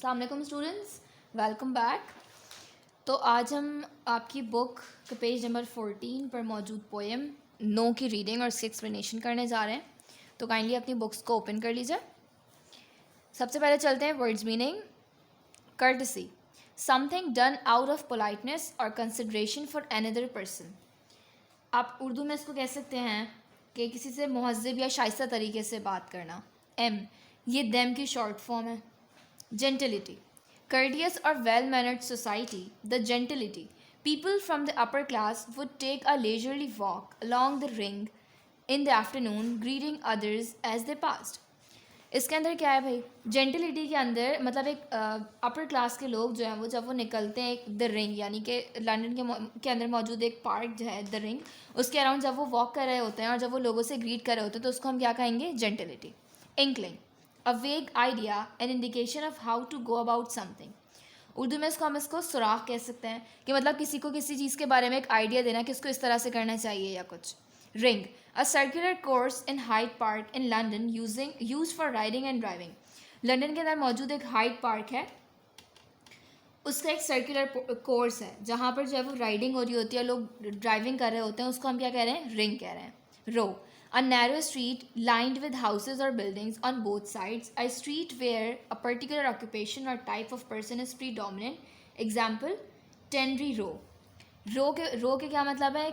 अस्सलाम वालेकुम students, welcome back. तो आज हम आपकी बुक के पेज नंबर 14 पर मौजूद पोएम नो की रीडिंग और इसकी एक्सप्लेनेशन करने जा रहे हैं। तो काइंडली अपनी बुक्स को ओपन कर लीजिए। सबसे पहले चलते हैं words meaning. Courtesy, something done out of politeness और कंसिडरेशन फॉर अनदर पर्सन। आप उर्दू में इसको कह सकते हैं कि किसी से मुहज़्ज़ब या शाइस्ता तरीके से बात करना। एम, ये देम की शॉर्ट फॉर्म है। Gentility, courteous or well-mannered society. The gentility. People from the upper class would take a leisurely walk along the ring in the afternoon, greeting others as they passed. इसके अंदर क्या है भाई? जेंटिलिटी के अंदर मतलब एक अपर क्लास के लोग जो हैं वो जब वो निकलते हैं द रिंग, यानी कि लंदन के अंदर मौजूद एक पार्क जो है द रिंग, उसके अराउंड जब वो वॉक कर रहे होते हैं और जब वो लोगों से ग्रीट कर रहे होते हैं तो उसको हम क्या कहेंगे? Gentility. Inkling, a vague idea, an indication of how to go about something. Urdu में हम इसको सुराख कह सकते हैं कि मतलब किसी को किसी चीज़ के बारे में एक आइडिया देना कि इसको इस तरह से करना चाहिए या कुछ। Ring, a circular course in Hyde Park in London use for riding and driving. London के अंदर मौजूद एक हाइड पार्क है, उसका एक सर्कुलर कोर्स है जहाँ पर जो है वो राइडिंग हो रही होती है, लोग ड्राइविंग कर रहे होते हैं, उसको हम क्या कह रहे हैं? रिंग कह रहे हैं। रो, a narrow street lined with houses or buildings on both sides, a street where a particular occupation or type of person is predominant. Example, Tenry Row. रो के क्या मतलब है?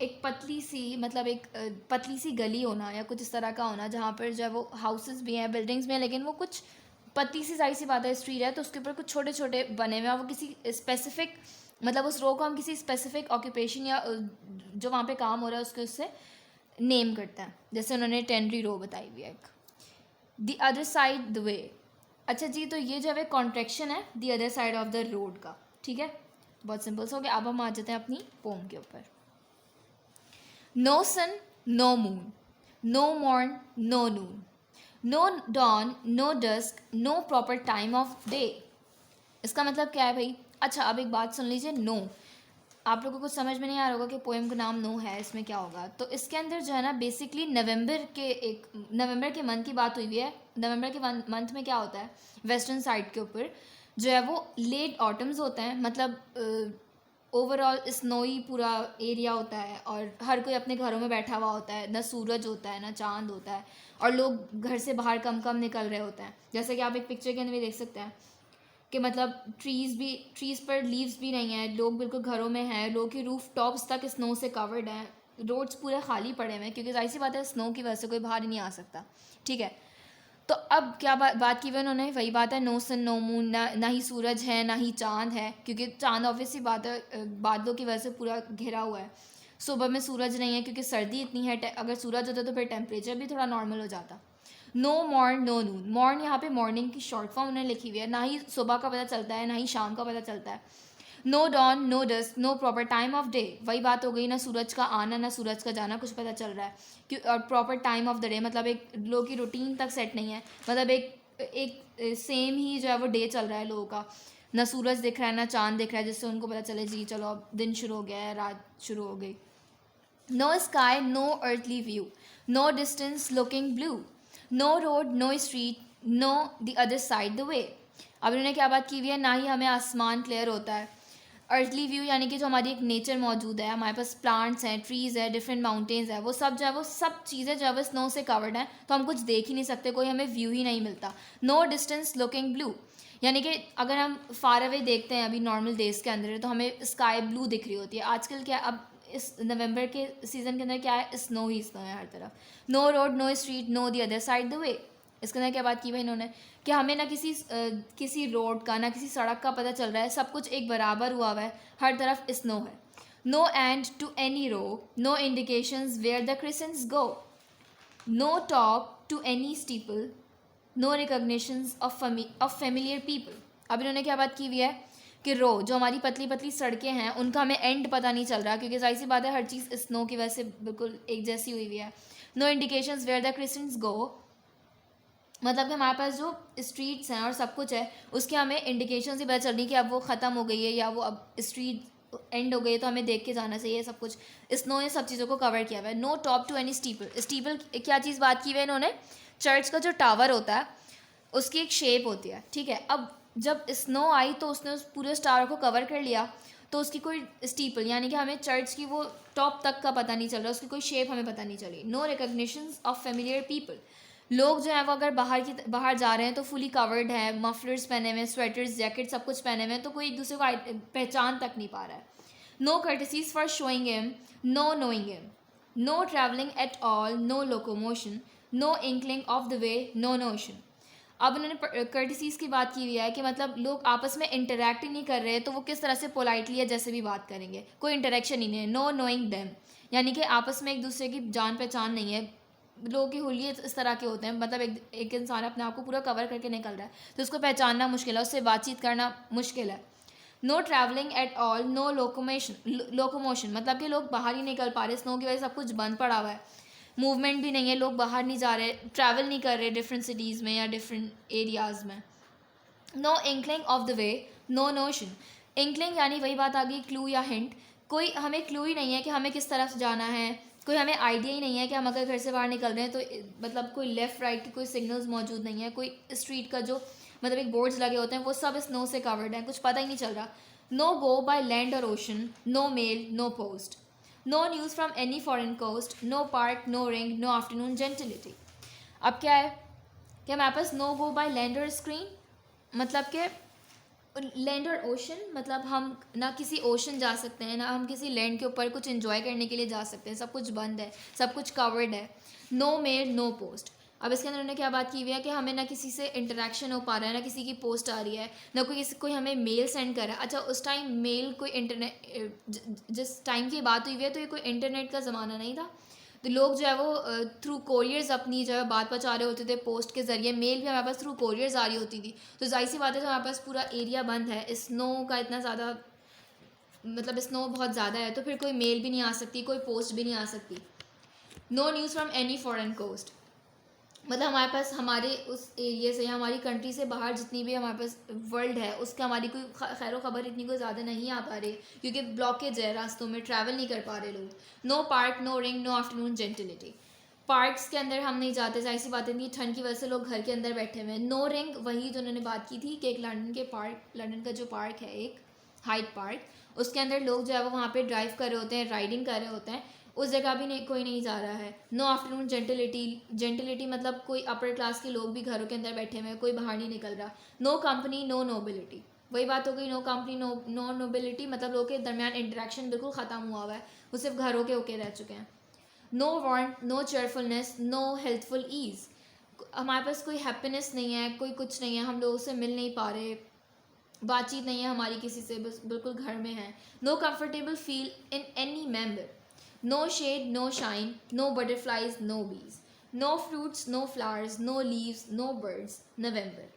एक पतली सी मतलब एक पतली सी गली होना या कुछ इस तरह का होना जहाँ पर जो है वो हाउसेस भी हैं, बिल्डिंग्स भी हैं, लेकिन वो कुछ पतली सी जाहिर सी बात है स्ट्रीट है तो उसके ऊपर कुछ छोटे छोटे बने हुए हैं। वो किसी स्पेसिफिक मतलब उस रो को हम किसी स्पेसिफिक ऑक्यूपेशन या जो वहाँ पे काम हो रहा है उसके उससे नेम करता है। जैसे उन्होंने टेनरी रो बताई हुई है एक। द अदर साइड द वे, अच्छा जी, तो ये जो है कॉन्ट्रैक्शन है the other side of the road का। ठीक है, बहुत सिंपल से हो गया। अब हम आ जाते हैं अपनी पोम के ऊपर। No sun no moon, no morn no noon, no dawn no dusk, no proper time of day. इसका मतलब क्या है भाई? अच्छा, अब एक बात सुन लीजिए। नो, आप लोगों को कुछ समझ में नहीं आ रहा होगा कि पोएम का नाम नो है, इसमें क्या होगा। तो इसके अंदर जो है ना बेसिकली नवंबर के मंथ की बात हुई है। नवंबर के मंथ में क्या होता है? वेस्टर्न साइड के ऊपर जो है वो लेट ऑटम्स होते हैं, मतलब ओवरऑल स्नोई पूरा एरिया होता है और हर कोई अपने घरों में बैठा हुआ होता है, ना सूरज होता है ना चांद होता है, और लोग घर से बाहर कम कम निकल रहे होते हैं। जैसे कि आप एक पिक्चर के अंदर भी देख सकते हैं कि मतलब ट्रीज़ पर लीव्स भी नहीं है, लोग बिल्कुल घरों में हैं, लोगों की रूफ टॉप्स तक स्नो से कवर्ड हैं, रोड्स पूरे खाली पड़े हुए हैं क्योंकि जाहिर सी बात है स्नो की वजह से कोई बाहर ही नहीं आ सकता। ठीक है, तो अब क्या बात की हुई उन्होंने? वही बात है, नो सन नो मून, ना ही सूरज है ना ही चांद है, क्योंकि चांद ऑब्वियसली बात है बादलों की वजह से पूरा घिरा हुआ है। सुबह में सूरज नहीं है क्योंकि सर्दी इतनी है, अगर सूरज होता तो फिर टेम्परेचर भी थोड़ा नॉर्मल हो जाता। नो मॉर्न नो नून, मॉर्न यहाँ पे मॉर्निंग की शॉर्ट फॉर्म उन्होंने लिखी हुई है, ना ही सुबह का पता चलता है ना ही शाम का पता चलता है। No dawn no dust, no proper time of day, वही बात हो गई, ना सूरज का आना ना सूरज का जाना कुछ पता चल रहा है कि, और proper time of the day मतलब एक लोगों की रूटीन तक सेट नहीं है, मतलब एक सेम ही जो है वो डे चल रहा है लोगों का, ना सूरज दिख रहा है ना चांद दिख रहा है जिससे उनको पता चले जी चलो अब दिन शुरू हो गया है, रात शुरू हो गई। No sky no earthly view, no distance looking blue, no road no street, no the other side the way. अब इन्होंने क्या बात की हुई है? ना ही हमें आसमान क्लियर होता है, अर्थली व्यू यानी कि जो हमारी एक नेचर मौजूद है, हमारे पास प्लांट्स हैं, ट्रीज़ है, डिफरेंट माउंटेन्स है, वो सब जो है वो सब चीज़ें जो है वो स्नो से कवर्ड हैं, तो हम कुछ देख ही नहीं सकते, कोई हमें व्यू ही नहीं मिलता। नो डिस्टेंस लुकिंग ब्लू, यानी कि अगर हम फार अवे देखते हैं अभी नॉर्मल डेज के अंदर तो हमें स्काई ब्लू दिख रही होती है। आजकल क्या, अब इस नवंबर के सीज़न के अंदर क्या है? स्नो ही स्नो है हर तरफ। No road no street, no the other side the way. इसके अंदर क्या बात की भाई इन्होंने कि हमें ना किसी रोड का ना किसी सड़क का पता चल रहा है, सब कुछ एक बराबर हुआ हुआ है, हर तरफ स्नो है। No end to any row, no indications where the crescents go, no top to any steeple, no recognitions of familiar people. अब इन्होंने क्या बात की हुई है कि रो जो हमारी पतली पतली सड़कें हैं उनका हमें एंड पता नहीं चल रहा क्योंकि जाहिर सी बात है हर चीज़ स्नो की वजह से बिल्कुल एक जैसी हुई हुई है। No indications where the crescents गो, मतलब कि हमारे पास जो स्ट्रीट्स हैं और सब कुछ है उसके हमें इंडिकेशन से पता चल रही कि अब वो ख़त्म हो गई है या वो अब स्ट्रीट एंड हो गई है, तो हमें देख के जाना चाहिए। सब कुछ स्नो ने सब चीज़ों को कवर किया हुआ है। No top to any steeple, steeple क्या चीज़ बात की हुई है इन्होंने? चर्च का जो टावर होता है उसकी एक शेप होती है, ठीक है। अब जब स्नो आई तो उसने उस पूरे स्टार को कवर कर लिया, तो उसकी कोई स्टीपल यानी कि हमें चर्च की वो टॉप तक का पता नहीं चल रहा, उसकी कोई शेप हमें पता नहीं चली। No recognition of familiar people, लोग जो हैं वो अगर बाहर जा रहे हैं तो फुली कवर्ड है, मफलर्स पहने हुए हैं, स्वेटर्स जैकेट सब कुछ पहने हुए हैं, तो कोई एक दूसरे को पहचान तक नहीं पा रहा है। No courtesies for showing him, no knowing him, no travelling at all, no locomotion, no inkling of the way, no notion. अब उन्होंने कर्टिसीज की बात की हुई है कि मतलब लोग आपस में इंटरेक्ट ही नहीं कर रहे, तो वो किस तरह से पोलाइटली या जैसे भी बात करेंगे, कोई इंटरेक्शन ही नहीं है। नो नोइंग देम, यानी कि आपस में एक दूसरे की जान पहचान नहीं है। लोगों के हुलिये इस तरह के होते हैं, मतलब एक इंसान अपने आप को पूरा कवर करके निकल रहा है तो उसको पहचानना मुश्किल है, उससे बातचीत करना मुश्किल है। No travelling at all, no locomotion, मतलब कि लोग बाहर ही निकल पा रहे, स्नो की वजह से सब कुछ बंद पड़ा हुआ है, मूवमेंट भी नहीं है, लोग बाहर नहीं जा रहे, ट्रैवल नहीं कर रहे डिफरेंट सिटीज़ में या डिफरेंट एरियाज़ में। No inkling of the way, no notion. Inkling यानी वही बात आ गई, क्लू या हिंट, कोई हमें क्लू ही नहीं है कि हमें किस तरफ जाना है, कोई हमें आइडिया ही नहीं है कि हम अगर घर से बाहर निकल रहे हैं तो मतलब कोई लेफ़्ट राइट के कोई सिग्नल्स मौजूद नहीं है, कोई स्ट्रीट का जो मतलब एक बोर्ड्स लगे होते हैं वो सब स्नो से कवर्ड हैं, कुछ पता ही नहीं चल रहा। नो गो बाय लैंड और ocean, no mail, no post, no news from any foreign coast, no park, no ring, no afternoon gentility. अब क्या है कि हमारे पास नो गो बाय लैंड और स्क्रीन, मतलब कि लैंड और ओशन, मतलब हम ना किसी ओशन जा सकते हैं ना हम किसी लैंड के ऊपर कुछ एंजॉय करने के लिए जा सकते हैं, सब कुछ बंद है, सब कुछ कवर्ड है। No mail, no post. अब इसके अंदर उन्होंने क्या बात की हुई है कि हमें ना किसी से इंटरेक्शन हो पा रहा है, ना किसी की पोस्ट आ रही है, ना कोई हमें मेल सेंड कर रहा है। अच्छा, उस टाइम मेल कोई इंटरनेट, जिस टाइम की बात हुई हुई है तो ये कोई इंटरनेट का ज़माना नहीं था, तो लोग जो है वो थ्रू कोरियर्स अपनी जो है बात पहुँचा रहे होते थे पोस्ट के ज़रिए। मेल भी हमारे पास थ्रू कोरियर्स आ रही होती थी, तो जाहिर सी बात है, तो हमारे पास पूरा एरिया बंद है, स्नो का इतना ज़्यादा, मतलब स्नो बहुत ज़्यादा है, तो फिर कोई मेल भी नहीं आ सकती, कोई पोस्ट भी नहीं आ सकती। No news from any foreign coast, मतलब हमारे पास हमारे उस एरिया से या हमारी कंट्री से बाहर जितनी भी हमारे पास वर्ल्ड है उसका हमारी कोई खैर ख़बर इतनी कोई ज़्यादा नहीं आ पा रही, क्योंकि ब्लॉकेज है, रास्तों में ट्रैवल नहीं कर पा रहे लोग। No park, no ring, no afternoon gentility, parks के अंदर हम नहीं जाते, जाहिर सी बात है, ठंड की वजह से लोग घर के अंदर बैठे हुए हैं। नो रिंग, वही जो उन्होंने बात की थी कि एक लंदन का जो पार्क है एक हाइड पार्क, उसके अंदर लोग जो है वो वहाँ पे ड्राइव कर रहे होते हैं, राइडिंग कर रहे होते हैं, उस जगह भी नहीं, कोई नहीं जा रहा है। नो आफ्टरनून जेंटिलिटी मतलब कोई अपर क्लास के लोग भी घरों के अंदर बैठे हुए हैं, कोई बाहर नहीं निकल रहा। नो कंपनी, नो नोबिलिटी, वही बात हो गई, नो कंपनी, नो नोबिलिटी, मतलब लोगों के दरमियान इंटरेक्शन बिल्कुल ख़त्म हुआ हुआ है, वो सिर्फ घरों के होके रह चुके हैं। No want, no cheerfulness, no healthful ease, हमारे पास कोई हैप्पीनेस नहीं है, कोई कुछ नहीं है, हम लोगों से मिल नहीं पा रहे, बातचीत नहीं है हमारी किसी से, बस बिल्कुल घर में है। No comfortable feel in any member, no shade, no shine, no butterflies, no bees, no fruits, no flowers, no leaves, no birds, November.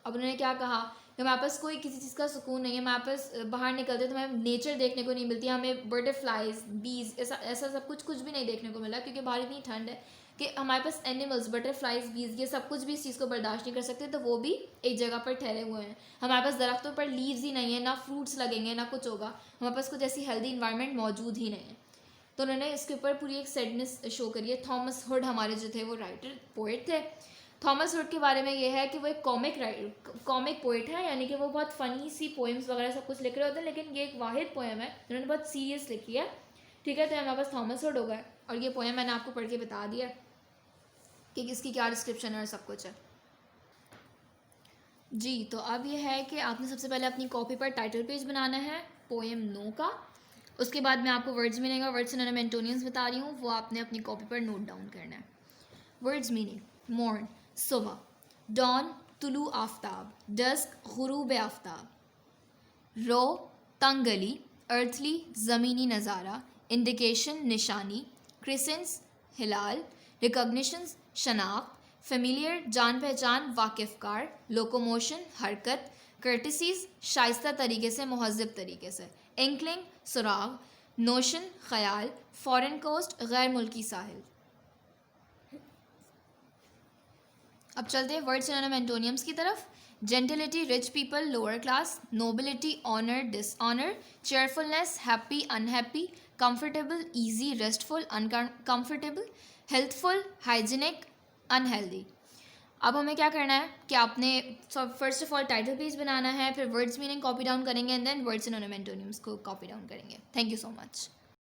अब उन्होंने क्या कहा कि हमारे पास कोई किसी चीज़ का सुकून नहीं है, हमारे पास बाहर निकलते तो हमें नेचर देखने को नहीं मिलती, हमें बटरफ्लाइज, बीज, ऐसा ऐसा सब कुछ भी नहीं देखने को मिला, क्योंकि बाहर इतनी ठंड है कि हमारे पास एनिमल्स, बटरफ्लाइज, बीज, ये सब कुछ भी इस चीज़ को बर्दाश्त नहीं कर सकते, तो वो भी एक जगह पर ठहरे हुए हैं। हमारे पास दरख्तों पर लीव्स ही नहीं है, ना फ्रूट्स लगेंगे, ना कुछ होगा, हमारे पास कुछ ऐसी हेल्दी इन्वायरमेंट मौजूद ही नहीं है। तो उन्होंने इसके ऊपर पूरी एक सैडनेस शो करी है। थॉमस हुड हमारे जो थे वो राइटर पोइट थे। थॉमस हुड के बारे में ये है कि वो एक कॉमिक पोइट है, यानी कि वो बहुत फ़नी सी पोएम्स वगैरह सब कुछ लिख रहे होते हैं, लेकिन ये एक वाहिद पोएम है उन्होंने बहुत सीरियस लिखी है, ठीक है। तो हमारे पास थॉमस हुड हो गए, और ये पोएम मैंने आपको पढ़ के बता दिया कि इसकी क्या डिस्क्रिप्शन है और सब कुछ है जी। तो अब ये है कि आपने सबसे पहले अपनी कॉपी पर टाइटल पेज बनाना है पोएम नो का, उसके बाद में आपको वर्ड्स मिलेगा, वर्ड्स से मैं एंटोनियम्स बता रही हूँ, वो आपने अपनी कॉपी पर नोट डाउन करना है। वर्ड्स मीनिंग, मॉर्न सुबह, डॉन तुलू आफ्ताब, डस्क गुरूब आफ्ताब, रो तंगली अर्थली ज़मीनी नज़ारा, इंडिकेशन निशानी, क्रिसेंस हिलाल, रिकॉग्निशंस शनाख्त, फेमिलियर जान पहचान वाकिफ़कार, लोकोमोशन हरकत, कर्टिसीज शाइस्ता तरीके से महज़ब तरीके से, इंकलिंग सुराग, नोशन ख्याल, फॉरेन कोस्ट गैर मुल्की साहिल। अब चलते हैं वर्ड सिनोनिम एंटोनियम्स की तरफ। Gentility rich people lower class, nobility honour dishonour, cheerfulness happy unhappy, comfortable easy restful uncomfortable, healthful hygienic unhealthy. अब हमें क्या करना है कि आपने first of all title page बनाना है, फिर वर्ड्स मीनिंग कॉपी डाउन करेंगे एंड देन वर्ड्स एंड ऑर्नामेंटोनियम्स को कॉपी डाउन करेंगे। Thank you so much.